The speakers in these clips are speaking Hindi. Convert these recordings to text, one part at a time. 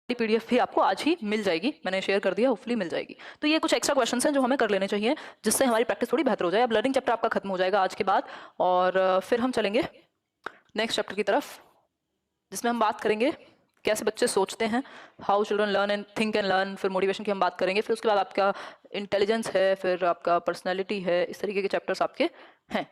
पीडीएफ भी आपको आज ही मिल जाएगी, मैंने शेयर कर दिया, होपफुली मिल जाएगी। तो ये कुछ एक्स्ट्रा क्वेश्चंस हैं जो हमें कर लेने चाहिए, जिससे हमारी प्रैक्टिस थोड़ी बेहतर हो जाए। अब लर्निंग चैप्टर आपका खत्म हो जाएगा आज के बाद, और फिर हम चलेंगे नेक्स्ट चैप्टर की तरफ, जिसमें हम बात करेंगे कैसे बच्चे सोचते हैं, how children learn and think and learn. फिर मोटिवेशन की हम बात करेंगे, फिर उसके बाद आपका इंटेलिजेंस है, फिर आपका पर्सनैलिटी है, इस तरीके के चैप्टर्स आपके हैं।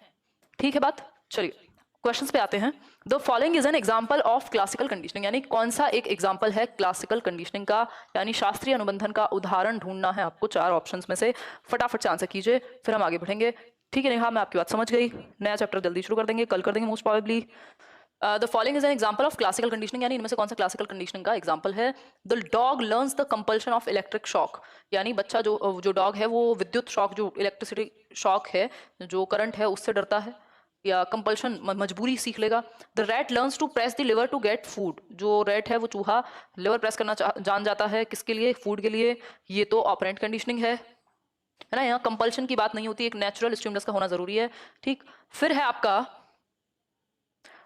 ठीक है बात, चलिए क्वेश्चंस पे आते हैं। The following is an example of classical conditioning, यानी कौन सा एक एग्जांपल है क्लासिकल कंडीशनिंग का, यानी शास्त्रीय अनुबंधन का उदाहरण ढूंढना है आपको 4 ऑप्शंस में से। फटाफट से आंसर कीजिए, फिर हम आगे बढ़ेंगे। ठीक है नेहा, मैं आपकी बात समझ गई, नया चैप्टर जल्दी शुरू कर देंगे, कल कर देंगे most probably. The following is an example of classical conditioning, यानी इनमें से कौन सा क्लासिकल कंडीशनिंग का एग्जांपल है। The dog learns the compulsion of electric shock, यानी बच्चा जो डॉग है वो विद्युत शॉक, जो इलेक्ट्रिसिटी शॉक है, जो करंट है उससे डरता है, या कंपल्शन मजबूरी सीख लेगा। The rat learns to press the lever to get food, जो रैट है वो चूहा लिवर प्रेस करना जान जाता है, किसके लिए, फूड के लिए। ये तो ऑपरेंट कंडीशनिंग है ना, यहाँ कंपल्शन की बात नहीं होती, एक नेचुरल स्टिमुलस का होना जरूरी है। ठीक, फिर है आपका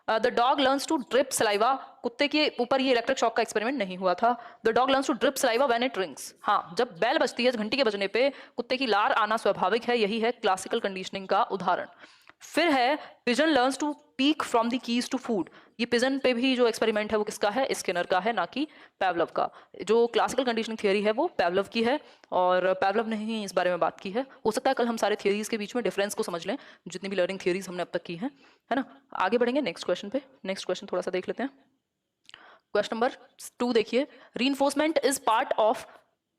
the dog learns to drip saliva, कुत्ते के ऊपर ये इलेक्ट्रिक शॉक का एक्सपेरिमेंट नहीं हुआ था। The dog learns to drip saliva when it rings, हाँ जब बेल बजती है, घंटी के बजने पे कुत्ते की लार आना स्वाभाविक है, यही है क्लासिकल कंडीशनिंग का उदाहरण। फिर है pigeon learns to peek from the keys to food, ये पिजन पे भी जो एक्सपेरिमेंट है वो किसका है, स्किनर का है, ना कि पैवलव का। जो क्लासिकल कंडीशनिंग थियरी है वो पैवलव की है, और पैवलव ने ही इस बारे में बात की है। हो सकता है कल हम सारे थियरीज के बीच में डिफरेंस को समझ लें, जितनी भी लर्निंग थियरीज हमने अब तक की है ना। आगे बढ़ेंगे नेक्स्ट क्वेश्चन पे, नेक्स्ट क्वेश्चन थोड़ा सा देख लेते हैं। क्वेश्चन नंबर 2 देखिए, reinforcement is part of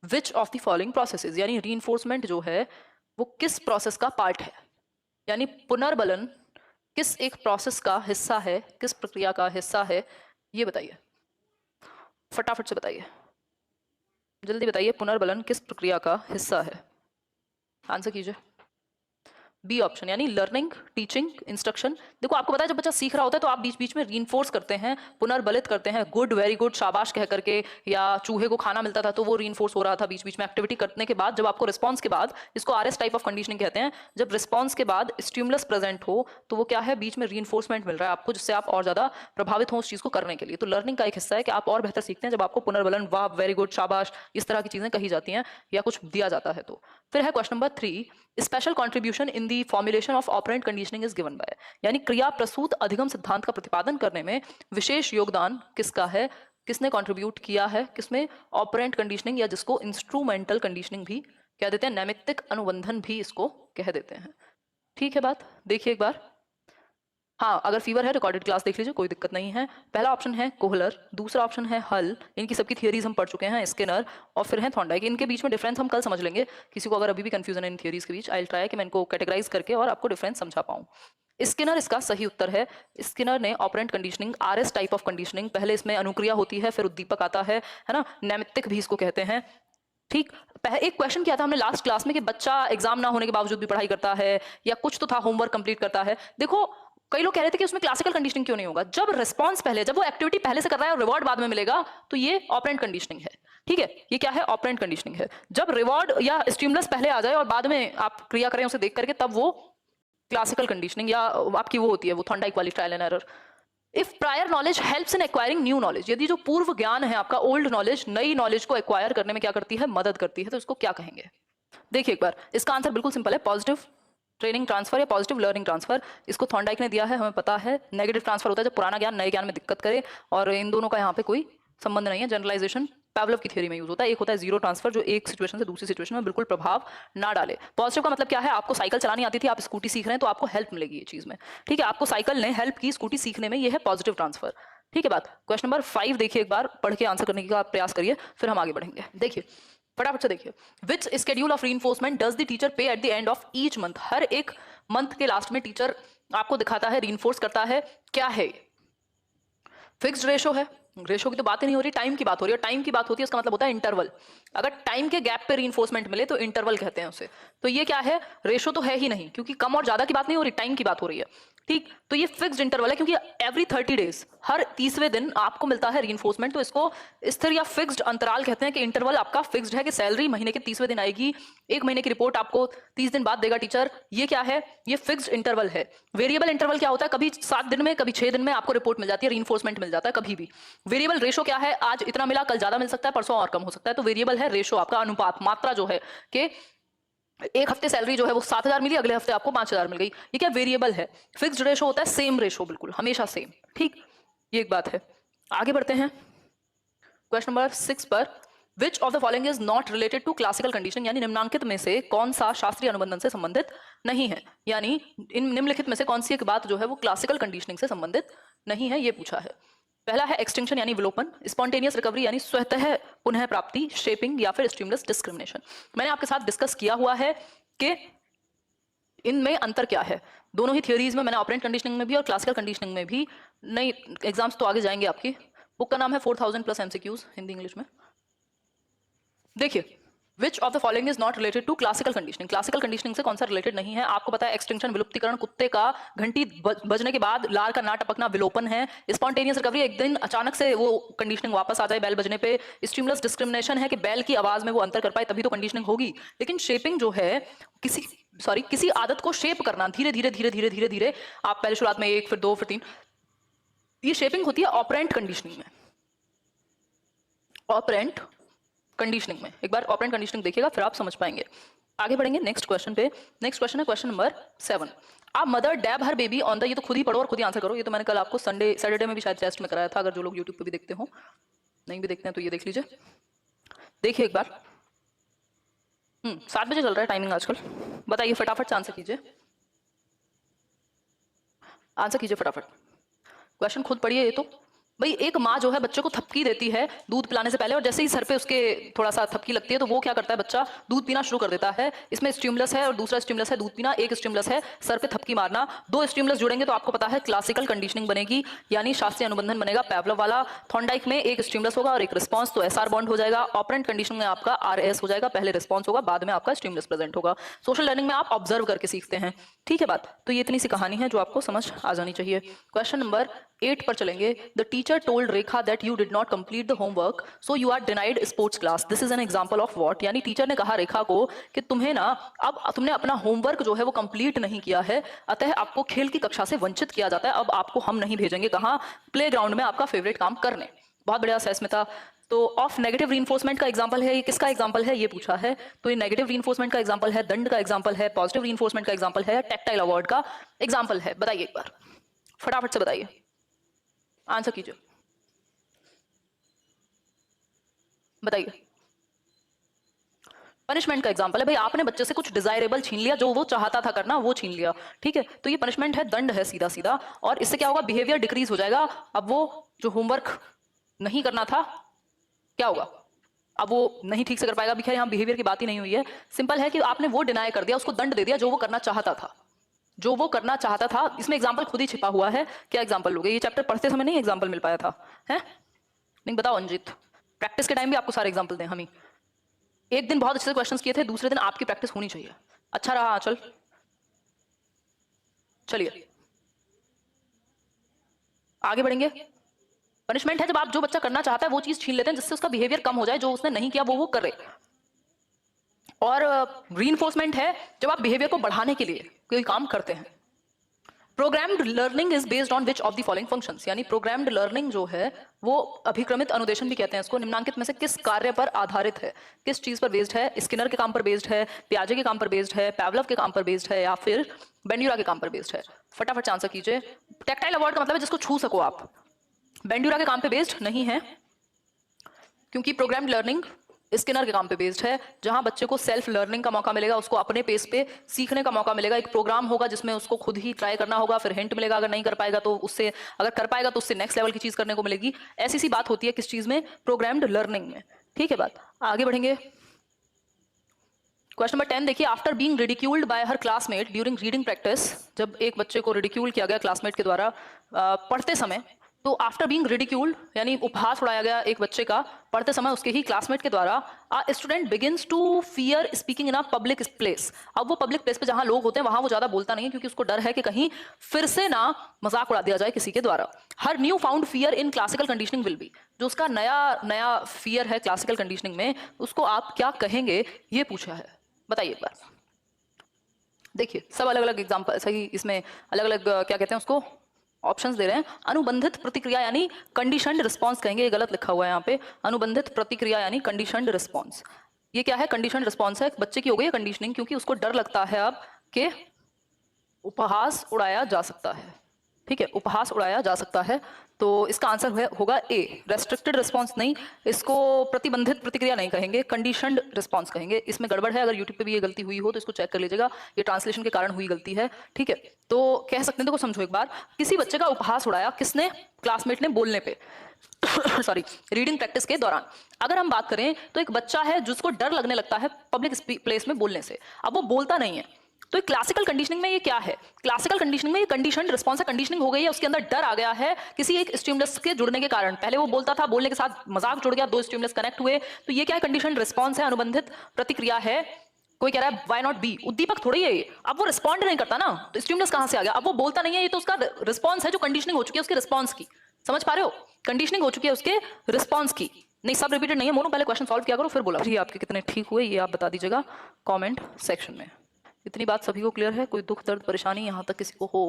which of the following processes, यानी रीइंफोर्समेंट जो है वो किस प्रोसेस का पार्ट है, यानी पुनर्बलन किस एक प्रोसेस का हिस्सा है, किस प्रक्रिया का हिस्सा है, ये बताइए, फटाफट से बताइए, जल्दी बताइए, पुनर्बलन किस प्रक्रिया का हिस्सा है, आंसर कीजिए। बी ऑप्शन, यानी लर्निंग, टीचिंग, इंस्ट्रक्शन। देखो आपको पता है जब बच्चा सीख रहा होता है तो आप बीच बीच में रीइंफोर्स करते हैं, पुनर्बलित करते हैं, गुड, वेरी गुड, शाबाश कह करके, या चूहे को खाना मिलता था तो वो रीइंफोर्स हो रहा था बीच बीच में एक्टिविटी करने के बाद। जब आपको रिस्पॉन्स के बाद, इसको आरएस टाइप ऑफ कंडीशनिंग कहते हैं, जब रिस्पॉन्स के बाद स्टिमुलस प्रेजेंट हो तो वो क्या है, बीच में रीइंफोर्समेंट मिल रहा है आपको, जिससे आप और ज्यादा प्रभावित हो उस चीज को करने के लिए। तो लर्निंग का एक हिस्सा है कि आप और बेहतर सीखते हैं जब आपको पुनर्बलन, वाह, वेरी गुड, शाबाश, इस तरह की चीजें कही जाती हैं या कुछ दिया जाता है तो। फिर है question number 3, special contribution in the formulation of operant conditioning is given by, यानी क्रिया प्रसूत अधिगम सिद्धांत का प्रतिपादन करने में विशेष योगदान किसका है, किसने कंट्रीब्यूट किया है, किसमें ऑपरेंट कंडीशनिंग, या जिसको इंस्ट्रूमेंटल कंडीशनिंग भी कह देते हैं, नैमित्तिक अनुबंधन भी इसको कह देते हैं। ठीक है बात, देखिए एक बार। हाँ, अगर फीवर है रिकॉर्डेड क्लास देख लीजिए, कोई दिक्कत नहीं है। पहला ऑप्शन है कोहलर, दूसरा ऑप्शन है हल, इनकी सबकी थियरीज हम पढ़ चुके हैं, स्किनर, और फिर है थॉर्नडाइक। इनके बीच में डिफरेंस हम कल समझ लेंगे, किसी को अगर अभी भी कंफ्यूजन है इन थियरीज के बीच, आई विल ट्राई कि मैं इनको कैटेगराइज करके और आपको डिफरेंस समझा पाऊँ। स्किनर इसका सही उत्तर है। स्किनर ने operant conditioning, RS type of conditioning, पहले इसमें अनुक्रिया होती है फिर उद्दीपक आता है ना, नैमित्तिक भी इसको कहते हैं। ठीक, एक क्वेश्चन किया था हमने लास्ट क्लास में कि बच्चा एग्जाम ना होने के बावजूद भी पढ़ाई करता है, या कुछ तो था, होमवर्क कंप्लीट करता है। देखो कई लोग कह रहे थे कि उसमें क्लासिकल कंडीशनिंग क्यों नहीं होगा, जब रिस्पॉन्स पहले, जब वो एक्टिविटी पहले से कर रहा है और रिवॉर्ड बाद में मिलेगा, तो ये ऑपरेंट कंडीशनिंग है। ठीक है, ये क्या है, ऑपरेंट कंडीशनिंग है। जब रिवॉर्ड या स्टिमुलस पहले आ जाए और बाद में आप क्रिया करें उसे देख करके, तब वो क्लासिकल कंडीशनिंग या आपकी वो होती है, वो थॉर्नडाइक वाली trial and error. If prior knowledge helps in acquiring new knowledge, यदि जो पूर्व ज्ञान है आपका, ओल्ड नॉलेज, नई नॉलेज को एक्वायर करने में क्या करती है, मदद करती है, तो इसको क्या कहेंगे। देखिए एक बार, इसका आंसर बिल्कुल सिंपल है, पॉजिटिव ट्रेनिंग ट्रांसफर या पॉजिटिव लर्निंग ट्रांसफर। इसको थॉर्नडाइक ने दिया है, हमें पता है। नेगेटिव ट्रांसफर होता है जब पुराना ज्ञान नए ज्ञान में दिक्कत करे, और इन दोनों का यहाँ पे कोई संबंध नहीं है। जनरलाइजेशन पैवलव की थ्योरी में यूज होता है। एक होता है जीरो ट्रांसफर, जो एक सिचुएशन से दूसरी सिचुएशन में बिल्कुल प्रभाव ना डाले। पॉजिटिव का मतलब क्या है, आपको साइकिल चलानी आती थी, आप स्कूटी सीख रहे हैं, तो आपको हेल्प मिलेगी ये चीज में। ठीक है, आपको साइकिल ने हेल्प की स्कूटी सीखने में, ये है पॉजिटिव ट्रांसफर। ठीक है बात। क्वेश्चन नंबर 5 देखिए, एक बार पढ़ के आंसर करने का प्रयास करिए, फिर हम आगे बढ़ेंगे। देखिए फटाफट से देखिए, which schedule of reinforcement does the teacher pay at the end of each month, हर एक मंथ के लास्ट में टीचर आपको दिखाता है, रीइंफोर्स करता है, क्या है। फिक्स्ड रेशो है, रेशो की तो बात ही नहीं हो रही, टाइम की बात हो रही है। टाइम की बात होती है उसका मतलब होता है इंटरवल। अगर टाइम के गैप पे रीइंफोर्समेंट मिले तो इंटरवल कहते हैं उसे। तो ये क्या है, रेशो तो है ही नहीं, क्योंकि कम और ज्यादा की बात नहीं हो रही, टाइम की बात हो रही है। ठीक, तो ये फिक्स्ड इंटरवल है क्योंकि एवरी 30 डेज, हर 30वें दिन आपको मिलता है रीइंफोर्समेंट। तो इसको स्थिर या फिक्स्ड अंतराल कहते हैं कि इंटरवल आपका फिक्स्ड है कि सैलरी महीने के 30वें दिन आएगी, 1 महीने की रिपोर्ट आपको 30 दिन बाद देगा टीचर। ये क्या है? ये फिक्स्ड इंटरवल है। वेरिएबल इंटरवल क्या होता है? कभी 7 दिन में, कभी 6 दिन में आपको रिपोर्ट मिल जाती है, रीइंफोर्समेंट मिल जाता है कभी भी। वेरिएबल रेशो क्या है? आज इतना मिला, कल ज्यादा मिल सकता है, परसों और कम हो सकता है। तो वेरिएबल है रेशो, आपका अनुपात, मात्रा जो है कि एक हफ्ते सैलरी जो है वो 7,000 मिली, अगले हफ्ते आपको 5,000 मिल गई। ये क्या? वेरिएबल है। फिक्स्ड रेशो होता है सेम रेशो, बिल्कुल हमेशा सेम। ठीक, ये एक बात है। आगे बढ़ते हैं क्वेश्चन नंबर 6 पर। Which of the following is not related to classical condition, यानी निम्नांकित में से कौन सा शास्त्रीय अनुबंधन से संबंधित नहीं है, यानी इन निम्नलिखित में से कौन सी एक बात जो है वो क्लासिकल कंडीशनिंग से संबंधित नहीं है, ये पूछा है। पहला है एक्सटिंक्शन यानी विलोपन, स्पॉन्टेनियस रिकवरी यानी स्वतः पुनः प्राप्ति, शेपिंग या फिर स्टिमुलस डिस्क्रिमिनेशन। मैंने आपके साथ डिस्कस किया हुआ है कि इनमें अंतर क्या है। दोनों ही थियोरीज में मैंने ऑपरेंट कंडीशनिंग में भी और क्लासिकल कंडीशनिंग में भी, नई एग्जाम्स तो आगे जाएंगे आपकी। बुक का नाम है 4000 प्लस एमसीक्यूज, हिंदी इंग्लिश में। देखिए, which of the following is not related to classical conditioning, classical conditioning से कौन सा रिलेटेड नहीं है। आपको पता है एक्सटिंक्शन विलुप्तिकरण, कुत्ते का घंटी बजने के बाद लार का ना टपकना विलोपन है। स्पॉन्टेनियस रिकवरी, एक दिन अचानक से वो कंडीशनिंग वापस आ जाए बैल बजने पे। स्टिमुलस डिस्क्रिमिनेशन है कि बैल की आवाज में वो अंतर कर पाए, तभी तो कंडीशनिंग होगी। लेकिन शेपिंग जो है किसी आदत को शेप करना, धीरे धीरे धीरे धीरे धीरे धीरे, आप पहले शुरुआत में 1 फिर 2 फिर 3, ये शेपिंग होती है ऑपरेंट कंडीशनिंग में। ऑपरेंट कंडीशनिंग में एक बार ऑपरेंट कंडीशनिंग देखिएगा, फिर आप समझ पाएंगे। आगे बढ़ेंगे नेक्स्ट क्वेश्चन पे। नेक्स्ट क्वेश्चन है क्वेश्चन नंबर 7। आप mother dab her baby on the, ये तो खुद ही पढ़ो और खुद ही आंसर करो। ये तो मैंने कल आपको सैटरडे में भी शायद टेस्ट में कराया था, अगर जो लोग यूट्यूब पे भी देखते हो, नहीं भी देखते हैं तो ये देख लीजिए। देखिए एक बार, 7 बजे चल रहा है टाइमिंग आजकल। बताइए फटाफट से आंसर कीजिए, आंसर कीजिए फटाफट। क्वेश्चन खुद पढ़िए। ये तो भाई, एक माँ जो है बच्चे को थपकी देती है दूध पिलाने से पहले, और जैसे ही सर पे उसके थोड़ा सा थपकी लगती है तो वो क्या करता है, बच्चा दूध पीना शुरू कर देता है। इसमें स्टिमुलस है और दूसरा स्टिमुलस है दूध पीना, एक स्टिमुलस है सर पे थपकी मारना। 2 स्टिमुलस जुड़ेंगे तो आपको पता है क्लासिकल कंडीशनिंग बनेगी, यानी शास्त्रीय अनुबंधन बनेगा पैवलव वाला। थॉर्नडाइक में एक स्टिमुलस होगा और एक रिस्पॉन्स, तो एसआर बॉन्ड हो जाएगा। ऑपरेंट कंडीशनिंग में आपका आरएस हो जाएगा, पहले रिस्पॉन्स होगा, बाद में आपका स्टिमुलस प्रेजेंट होगा। सोशल लर्निंग में आप ऑब्जर्व करके सीखते हैं, ठीक है बात। तो ये इतनी सी कहानी है जो आपको समझ आ जानी चाहिए। क्वेश्चन नंबर 8 पर चलेंगे। The teacher told Rekha that you did not complete the homework so you are denied sports class, this is an example of what, यानी टीचर ने कहा रेखा को कि तुम्हें ना, अब तुमने अपना होमवर्क जो है वो कंप्लीट नहीं किया है, अतः आपको खेल की कक्षा से वंचित किया जाता है। अब आपको हम नहीं भेजेंगे, कहाँ, प्लेग्राउंड में आपका फेवरेट काम करने। बहुत बढ़िया सस्मिता। तो ऑफ नेगेटिव रीइंफोर्समेंट का एग्जांपल है, ये किसका एग्जांपल है ये पूछा है। तो ये नेगेटिव रीइंफोर्समेंट का एग्जांपल है, दंड का एग्जांपल है, पॉजिटिव रीइंफोर्समेंट का एग्जांपल है, टैक्टाइल अवार्ड का एग्जांपल है। बताइए एक बार फटाफट से बताइए, आंसर कीजिए, बताइए। पनिशमेंट का एग्जांपल है भाई, आपने बच्चे से कुछ डिजायरेबल छीन लिया, जो वो चाहता था करना वो छीन लिया, ठीक है। तो ये पनिशमेंट है, दंड है सीधा सीधा। और इससे क्या होगा, बिहेवियर डिक्रीज हो जाएगा। अब वो जो होमवर्क नहीं करना था, क्या होगा, अब वो नहीं ठीक से कर पाएगा। खैर यहाँ बिहेवियर की बात ही नहीं हुई है, सिंपल है कि आपने वो डिनाई कर दिया, उसको दंड दे दिया जो वो करना चाहता था, जो वो करना चाहता था। इसमें एग्जाम्पल खुद ही छिपा हुआ है। क्या एग्जाम्पल लोगे? ये चैप्टर पढ़ते समय नहीं एग्जाम्पल मिल पाया था, है नहीं? बताओ अंजित, प्रैक्टिस के टाइम भी आपको सारे एग्जाम्पल दें हम ही। एक दिन बहुत अच्छे से क्वेश्चंस किए थे, दूसरे दिन आपकी प्रैक्टिस होनी चाहिए। अच्छा रहा आंचल, चलिए आगे बढ़ेंगे। पनिशमेंट है जब आप जो बच्चा करना चाहता है वो चीज छीन लेते हैं, जिससे उसका बिहेवियर कम हो जाए, जो उसने नहीं किया वो करे। और रीइंफोर्समेंट है जब आप बिहेवियर को बढ़ाने के लिए कोई काम करते हैं। Programmed learning is based on which of the following functions, यानी प्रोग्राम्ड लर्निंग जो है वो अभिक्रमित अनुदेशन भी कहते हैं इसको, निम्नांकित में से किस कार्य पर आधारित है, किस चीज पर बेस्ड है? स्किनर के काम पर बेस्ड है, पियाजे के काम पर बेस्ड है, पैवलव के काम पर बेस्ड है, या फिर बेंड्यूरा के काम पर बेस्ड है? फटाफट आंसर कीजिए। टैक्टाइल अवार्ड का मतलब है जिसको छू सको आप, बेंड्यूरा के काम पे बेस्ड नहीं है, क्योंकि प्रोग्राम्ड लर्निंग स्किनर के काम पे बेस्ड है, जहां बच्चे को सेल्फ लर्निंग का मौका मिलेगा, उसको अपने पेस पे सीखने का मौका मिलेगा। एक प्रोग्राम होगा जिसमें उसको खुद ही ट्राई करना होगा, फिर हिंट मिलेगा, अगर नहीं कर पाएगा तो उससे, अगर कर पाएगा तो उससे नेक्स्ट लेवल की चीज करने को मिलेगी। ऐसी सी बात होती है किस चीज में, प्रोग्राम्ड लर्निंग में, ठीक है बात। आगे बढ़ेंगे। क्वेश्चन नंबर 10 देखिए। आफ्टर बीइंग रिडिक्यूल्ड बाय हर क्लासमेट ड्यूरिंग रीडिंग प्रैक्टिस, जब एक बच्चे को रिडिक्यूल किया गया क्लासमेट के द्वारा पढ़ते समय, तो आफ्टर बीइंग रिडिक्यूल्ड यानी उपहास उड़ाया गया एक बच्चे का पढ़ते समय उसके ही क्लासमेट के द्वारा, a student begins to fear speaking in a public place. अब वो पब्लिक प्लेस पे जहां लोग होते हैं वहां वो ज्यादा बोलता नहीं है क्योंकि उसको डर है कि कहीं फिर से ना मजाक उड़ा दिया जाए किसी के द्वारा। हर new found fear in classical conditioning will be, जो उसका नया नया फियर है क्लासिकल कंडीशनिंग में, उसको आप क्या कहेंगे ये पूछा है। बताइए एक बार। देखिए सब अलग अलग एग्जाम्पल सही, इसमें अलग अलग क्या कहते हैं उसको, ऑप्शंस दे रहे हैं। अनुबंधित प्रतिक्रिया यानी कंडीशनड रिस्पॉन्स कहेंगे, ये गलत लिखा हुआ है यहाँ पे। अनुबंधित प्रतिक्रिया यानी कंडीशनड रिस्पॉन्स, ये क्या है? कंडीशनड रिस्पॉन्स है। बच्चे की हो गई है कंडीशनिंग क्योंकि उसको डर लगता है अब कि उपहास उड़ाया जा सकता है। ठीक है, उपहास उड़ाया जा सकता है। तो इसका आंसर होगा ए, रेस्ट्रिक्टेड रिस्पॉन्स नहीं, इसको प्रतिबंधित प्रतिक्रिया नहीं कहेंगे, कंडीशनड रिस्पॉन्स कहेंगे। इसमें गड़बड़ है, अगर यूट्यूब पे भी ये गलती हुई हो तो इसको चेक कर लीजिएगा, ये ट्रांसलेशन के कारण हुई गलती है। ठीक है, तो कह सकते हैं, देखो समझो एक बार, किसी बच्चे का उपहास उड़ाया किसने? क्लासमेट ने बोलने पे सॉरी, रीडिंग प्रैक्टिस के दौरान। अगर हम बात करें तो एक बच्चा है जिसको डर लगने लगता है पब्लिक प्लेस में बोलने से, अब वो बोलता नहीं है, तो क्लासिकल कंडीशनिंग में ये क्या है? क्लासिकल कंडीशनिंग में ये कंडीशनड रिस्पॉन्स है, कंडीशनिंग हो गई है, उसके अंदर डर आ गया है किसी एक स्टिमुलस के जुड़ने के कारण। पहले वो बोलता था, बोलने के साथ मजाक जुड़ गया, दो स्टिमुलस कनेक्ट हुए, तो ये क्या है? कंडीशनड रिस्पॉन्स है, अनुबंधित प्रतिक्रिया है। कोई कह रहा है व्हाई नॉट बी, उद्दीपक थोड़ी है ये, अब वो रिस्पॉन्ड नहीं करता ना, तो स्टिमुलस कहां से आ गया? अब वो बोलता नहीं है, ये तो उसका रिस्पॉन्स है जो कंडीशनिंग हो चुकी है उसके रिस्पॉन्स की। समझ पा रहे हो? कंडीशनिंग हो चुकी है उसके रिस्पॉन्स की। नहीं, सब रिपीटेड नहीं है, मोनो पहले क्वेश्चन सॉल्व किया करो फिर बोला। जी आपके कितने ठीक हुए ये आप बता दीजिएगा कमेंट सेक्शन में। इतनी बात सभी को क्लियर है? कोई दुख दर्द परेशानी यहाँ तक किसी को हो